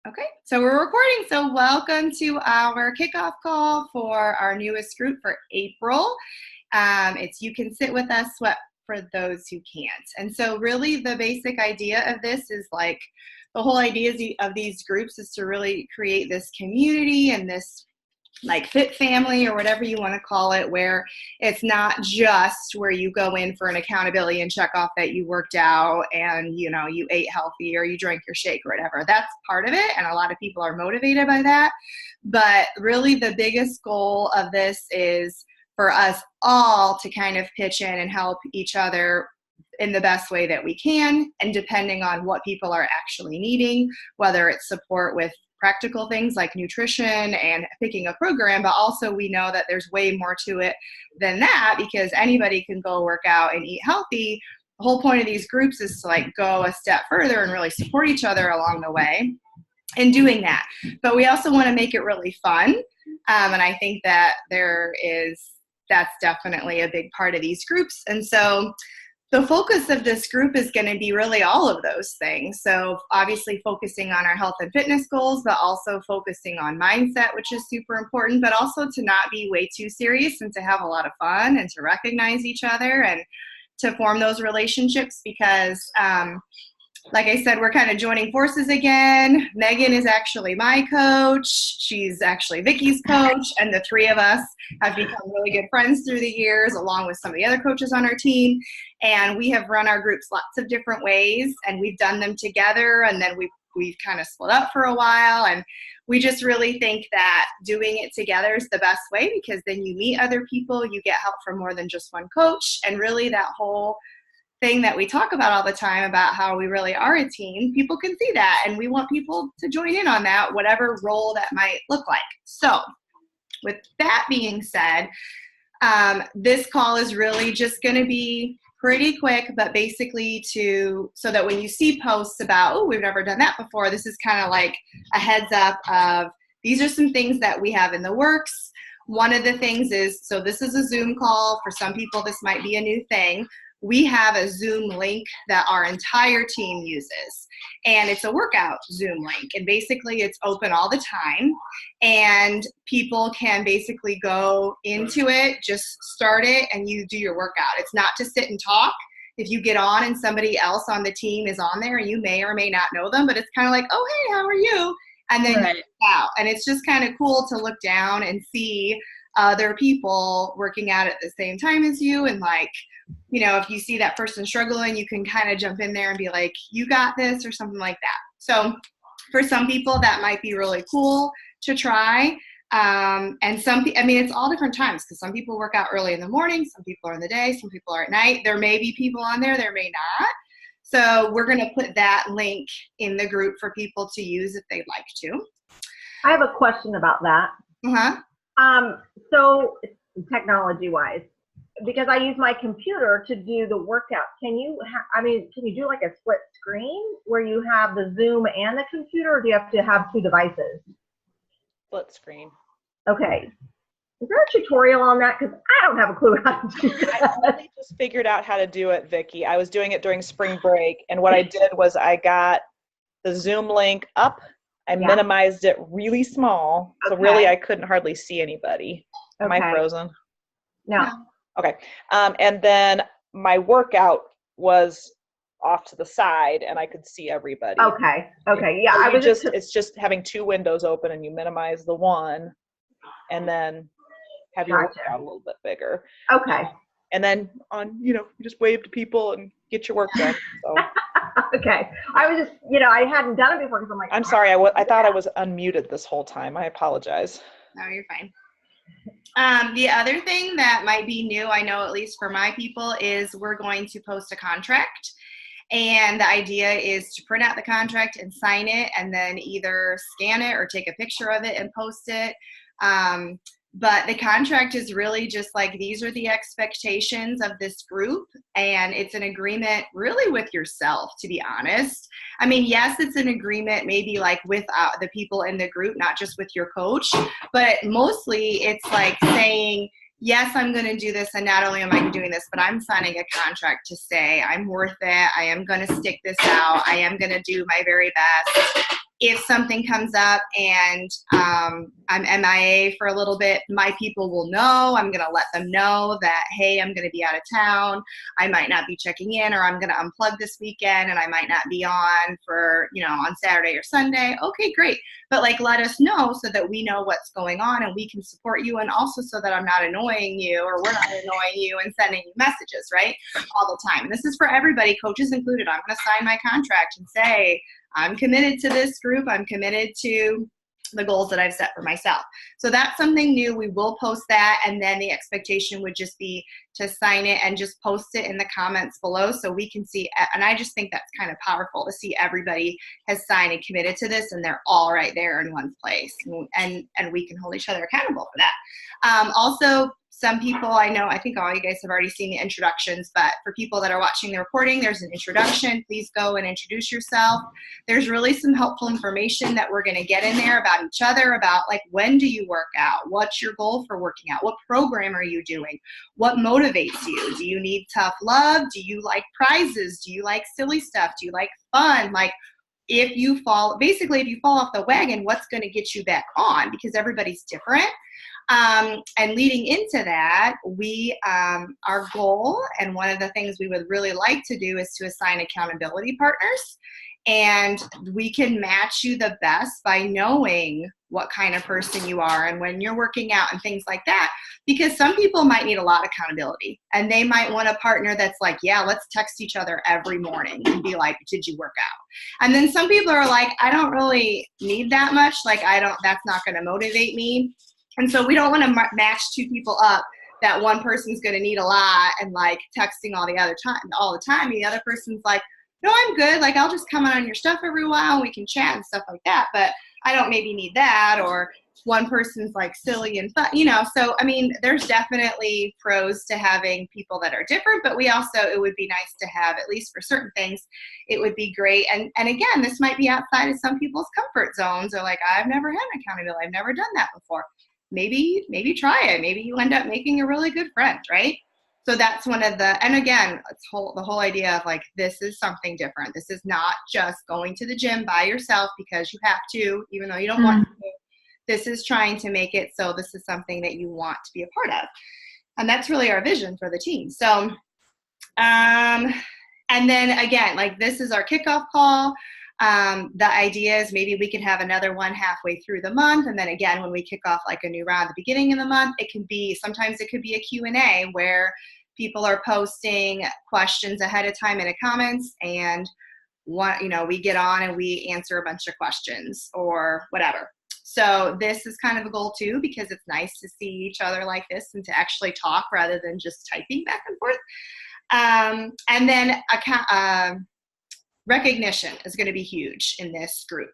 Okay, so we're recording. So welcome to our kickoff call for our newest group for April. It's You Can Sit With Us, Sweat for Those Who Can't. And so really the basic idea of this is like the whole idea of these groups is to really create this community and this like fit family or whatever you want to call it, where it's not just where you go in for an accountability and check off that you worked out and you ate healthy or you drank your shake or whatever. That's part of it, and a lot of people are motivated by that. But really the biggest goal of this is for us all to kind of pitch in and help each other in the best way that we can, and depending on what people are actually needing, whether it's support with practical things like nutrition and picking a program, but also we know that there's way more to it than that, because anybody can go work out and eat healthy. The whole point of these groups is to like go a step further and really support each other along the way in doing that. But we also want to make it really fun. And I think that that's definitely a big part of these groups. And so the focus of this group is going to be really all of those things. So obviously focusing on our health and fitness goals, but also focusing on mindset, which is super important, but also to not be way too serious and to have a lot of fun and to recognize each other and to form those relationships, because like I said, we're kind of joining forces again. Megan is actually my coach. She's actually Vicky's coach. And the three of us have become really good friends through the years, along with some of the other coaches on our team. And we have run our groups lots of different ways, and we've done them together. And then we've kind of split up for a while. And we just really think that doing it together is the best way, because then you meet other people, you get help from more than just one coach. And really that whole thing that we talk about all the time about how we really are a team, people can see that, and we want people to join in on that, whatever role that might look like. So with that being said, this call is really just going to be pretty quick, but basically so that when you see posts about, oh, we've never done that before, this is kind of like a heads up of these are some things that we have in the works. One of the things is, so this is a Zoom call. For some people, this might be a new thing. We have a Zoom link that our entire team uses, and it's a workout Zoom link, and basically it's open all the time, and people can basically go into it, just start it, and you do your workout. It's not to sit and talk. If you get on and somebody else on the team is on there, you may or may not know them, but it's kind of like, oh, hey, how are you? And then right. You get out, and it's just kind of cool to look down and see other people working out at the same time as you, and like, if you see that person struggling, you can kind of jump in there and be like, you got this, or something like that. So for some people that might be really cool to try. And it's all different times, because some people work out early in the morning, some people are in the day, some people are at night. There may be people on there, there may not. So we're going to put that link in the group for people to use if they'd like to. I have a question about that. So technology-wise, because I use my computer to do the workout, can you do like a split screen where you have the Zoom and the computer, or do you have to have two devices? Split screen. Okay. Is there a tutorial on that? Because I don't have a clue how to do that. I only just figured out how to do it, Vicki. I was doing it during spring break, and what I did was I got the Zoom link up. I minimized it really small, so really I couldn't hardly see anybody. Am I frozen? No. Okay. And then my workout was off to the side, and I could see everybody. Okay. Yeah. So it's just having two windows open, and you minimize the one, and then have your workout a little bit bigger. Okay. And then you just wave to people and get your work done. So. Okay. I was just, I hadn't done it before, because I'm like, I'm sorry. I thought I was unmuted this whole time. I apologize. No, you're fine. The other thing that might be new, I know at least for my people, is we're going to post a contract. And the idea is to print out the contract and sign it, and then either scan it or take a picture of it and post it. But the contract is really just like, these are the expectations of this group, and it's an agreement really with yourself, to be honest. I mean, yes, it's an agreement maybe like with the people in the group, not just with your coach, but mostly it's like saying, yes, I'm going to do this, and not only am I doing this, but I'm signing a contract to say I'm worth it. I am going to stick this out. I am going to do my very best. if something comes up and I'm MIA for a little bit, my people will know. I'm going to let them know that, hey, I'm going to be out of town. I might not be checking in, or I'm going to unplug this weekend and I might not be on for, on Saturday or Sunday. Okay, great. But like, let us know so that we know what's going on and we can support you. And also so that I'm not annoying you, or we're not annoying you and sending you messages, right? All the time. And this is for everybody, coaches included. I'm going to sign my contract and say, I'm committed to this group. I'm committed to the goals that I've set for myself. So that's something new. We will post that, and then the expectation would just be to sign it and just post it in the comments below so we can see. And I just think that's kind of powerful to see everybody has signed and committed to this, and they're all right there in one place, and we can hold each other accountable for that. Also, some people, I think all you guys have already seen the introductions, but for people that are watching the recording, there's an introduction. Please go and introduce yourself. There's really some helpful information that we're going to get in there about each other, about like, when do you work out? What's your goal for working out? What program are you doing? What motivates you? Do you need tough love? Do you like prizes? Do you like silly stuff? Do you like fun? Like, if you fall off the wagon, what's going to get you back on? Because everybody's different. And leading into that, our goal, and one of the things we would really like to do, is to assign accountability partners. And we can match you the best by knowing what kind of person you are and when you're working out and things like that. Because some people might need a lot of accountability, and they might want a partner that's like, yeah, let's text each other every morning and be like, did you work out? And then some people are like, I don't really need that much. Like, that's not going to motivate me. And so we don't want to match two people up that one person's going to need a lot and like texting all the time. And the other person's like, no, I'm good. Like, I'll just come on your stuff every while and we can chat and stuff like that. But I don't maybe need that. Or one person's like silly and fun, So, I mean, there's definitely pros to having people that are different, but it would be nice to have, at least for certain things, it would be great. And again, this might be outside of some people's comfort zones, or like, I've never had accountability. I've never done that before. Maybe try it. Maybe you end up making a really good friend, right? So that's one of and again, the whole idea of like, this is something different. This is not just going to the gym by yourself because you have to, even though you don't want to. This is trying to make it so this is something that you want to be a part of. And that's really our vision for the team. So, and then again, like, this is our kickoff call. The idea is maybe we could have another one halfway through the month. And then again, when we kick off like a new round at the beginning of the month, sometimes it could be a Q&A where people are posting questions ahead of time in the comments, and we get on and we answer a bunch of questions or whatever. So this is kind of a goal too, because it's nice to see each other like this and to actually talk rather than just typing back and forth. And then recognition is going to be huge in this group.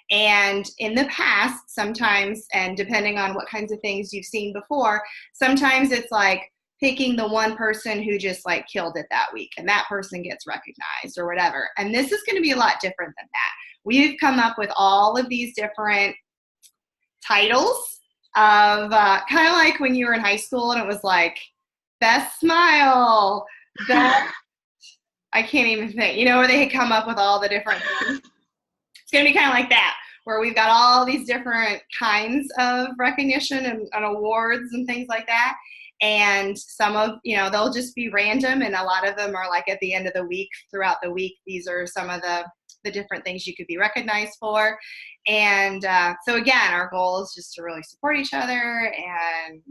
And in the past, sometimes, and depending on what kinds of things you've seen before, sometimes it's like picking the one person who just like killed it that week, and that person gets recognized or whatever. And this is going to be a lot different than that. We've come up with all of these different titles of kind of like when you were in high school and it was like best smile, best I can't even think, where they had come up with all the different things. It's going to be kind of like that, where we've got all these different kinds of recognition and awards and things like that. And some of, they'll just be random, and a lot of them are like at the end of the week, throughout the week. These are some of the different things you could be recognized for. And so again, our goal is just to really support each other and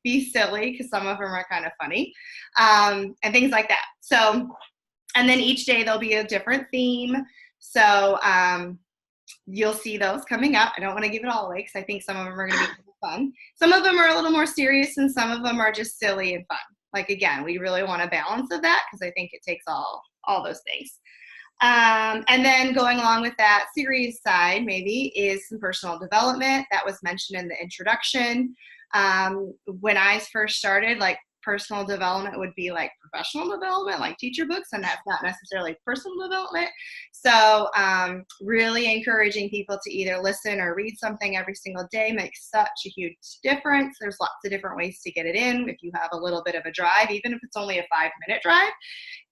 be silly, because some of them are kind of funny, and things like that. So, and then each day there'll be a different theme. So you'll see those coming up. I don't want to give it all away because I think some of them are going to be fun. Some of them are a little more serious, and some of them are just silly and fun. Like, again, we really want a balance of that, because I think it takes all those things. And then going along with that serious side maybe is some personal development that was mentioned in the introduction. When I first started, like, personal development would be like professional development, like teacher books, and that's not necessarily personal development. So really encouraging people to either listen or read something every single day makes such a huge difference. There's lots of different ways to get it in. If you have a little bit of a drive, even if it's only a 5-minute drive,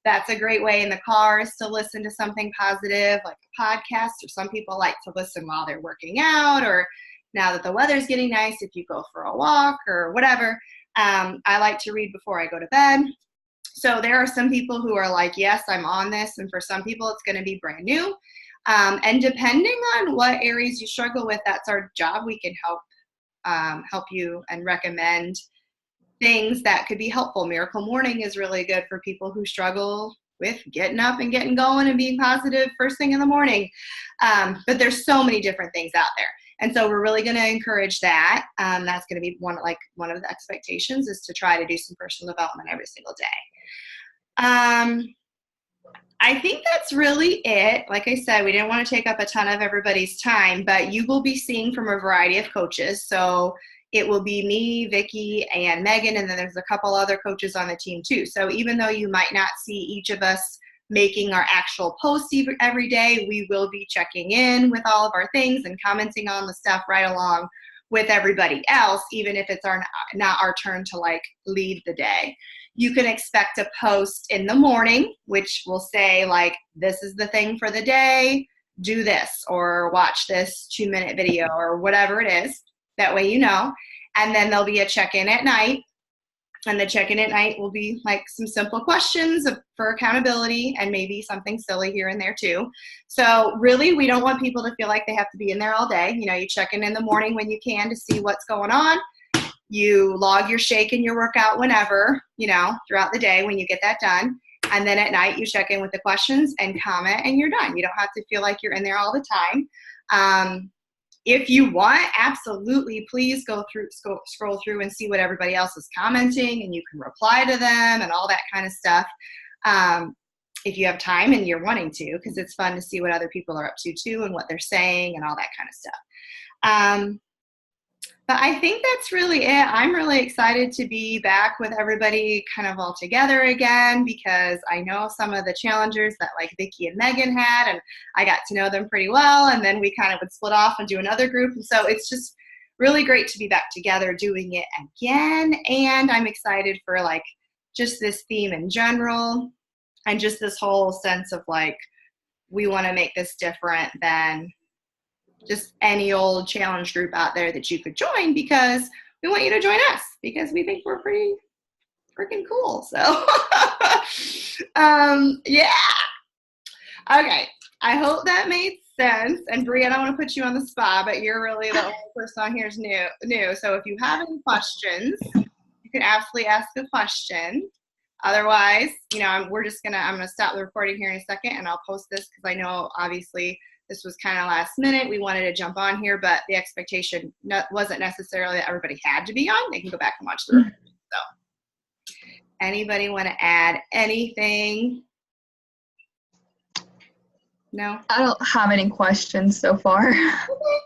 that's a great way in the car is to listen to something positive, like a podcast, or some people like to listen while they're working out, or now that the weather's getting nice, if you go for a walk or whatever. I like to read before I go to bed. So there are some people who are like, yes, I'm on this. And for some people, it's going to be brand new. And depending on what areas you struggle with, that's our job. We can help you and recommend things that could be helpful. Miracle Morning is really good for people who struggle with getting up and getting going and being positive first thing in the morning. But there's so many different things out there. And so we're really going to encourage that. That's going to be one of the expectations is to try to do some personal development every single day. I think that's really it. Like I said, we didn't want to take up a ton of everybody's time, but you will be seeing from a variety of coaches. So it will be me, Vicki, and Megan, and then there's a couple other coaches on the team too. So even though you might not see each of us making our actual posts every day, we will be checking in with all of our things and commenting on the stuff right along with everybody else, even if it's not our turn to like lead the day. You can expect a post in the morning, which will say like, this is the thing for the day, do this, or watch this 2-minute video, or whatever it is. That way you know. And then there'll be a check-in at night. And the check-in at night will be like some simple questions for accountability and maybe something silly here and there too. So really, we don't want people to feel like they have to be in there all day. You know, you check in the morning when you can to see what's going on. You log your shake and your workout whenever, you know, throughout the day when you get that done. And then at night, you check in with the questions and comment and you're done. You don't have to feel like you're in there all the time. If you want, absolutely, please scroll through and see what everybody else is commenting, and you can reply to them and all that kind of stuff if you have time and you're wanting to, because it's fun to see what other people are up to too and what they're saying and all that kind of stuff. But I think that's really it. I'm really excited to be back with everybody kind of all together again, because I know some of the challengers that like Vicki and Megan had, and I got to know them pretty well. And then we kind of would split off and do another group. And so it's just really great to be back together doing it again. And I'm excited for like just this theme in general and just this whole sense of like, we want to make this different than just any old challenge group out there that you could join, because we want you to join us because we think we're pretty freaking cool. So, yeah. Okay. I hope that made sense. And Bri, I don't want to put you on the spot, but you're really the only person on here is new. So if you have any questions, you can absolutely ask a question. Otherwise, you know, I'm going to stop the recording here in a second, and I'll post this because I know obviously this was kind of last minute. We wanted to jump on here, but the expectation wasn't necessarily that everybody had to be on. They can go back and watch the recording. So anybody want to add anything? No? I don't have any questions so far.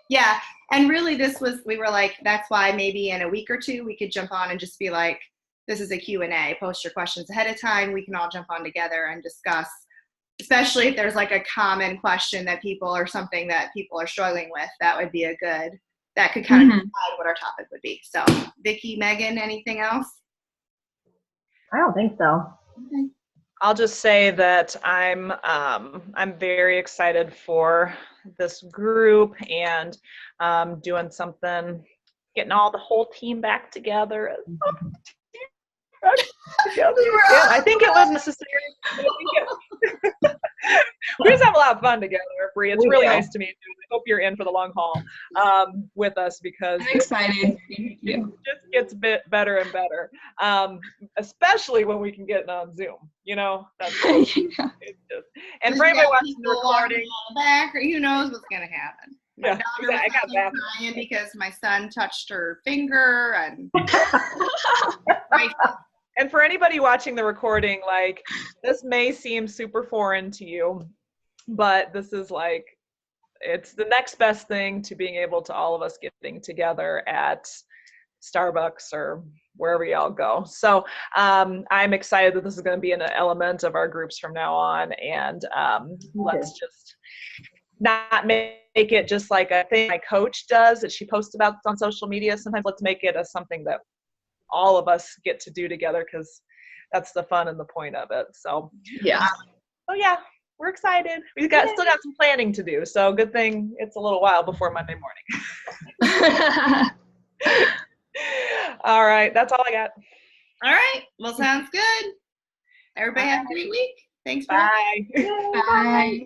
Yeah. And really we were like, that's why maybe in a week or two we could jump on and just be like, this is a Q&A. Post your questions ahead of time. We can all jump on together and discuss, especially if there's like a common question that people or something that people are struggling with. That would be that could kind of decide what our topic would be. So Vicki, Megan, anything else? I don't think so. Okay. I'll just say that I'm very excited for this group and doing something, getting the whole team back together. Yeah, I think it was necessary. We just have a lot of fun together, Bri. It's really nice to meet you. I hope you're in for the long haul with us, because I'm excited. It just gets better and better, especially when we can get on Zoom. You know, that's it's just. And for anybody watching the recording, back, or who knows what's gonna happen. My daughter I got that crying because my son touched her finger, and and for anybody watching the recording, like, this may seem super foreign to you, but this is like, it's the next best thing to being able to all of us getting together at Starbucks or wherever y'all go. So I'm excited that this is going to be an element of our groups from now on. And let's just not make it just like a thing my coach does that she posts about on social media. Sometimes let's make it as something that all of us get to do together, because that's the fun and the point of it. So Yeah. yeah, we're excited. We've still got some planning to do. So good thing it's a little while before Monday morning. All right. That's all I got. All right. Well, sounds good. Everybody have a great week. Thanks. Bye. Bye.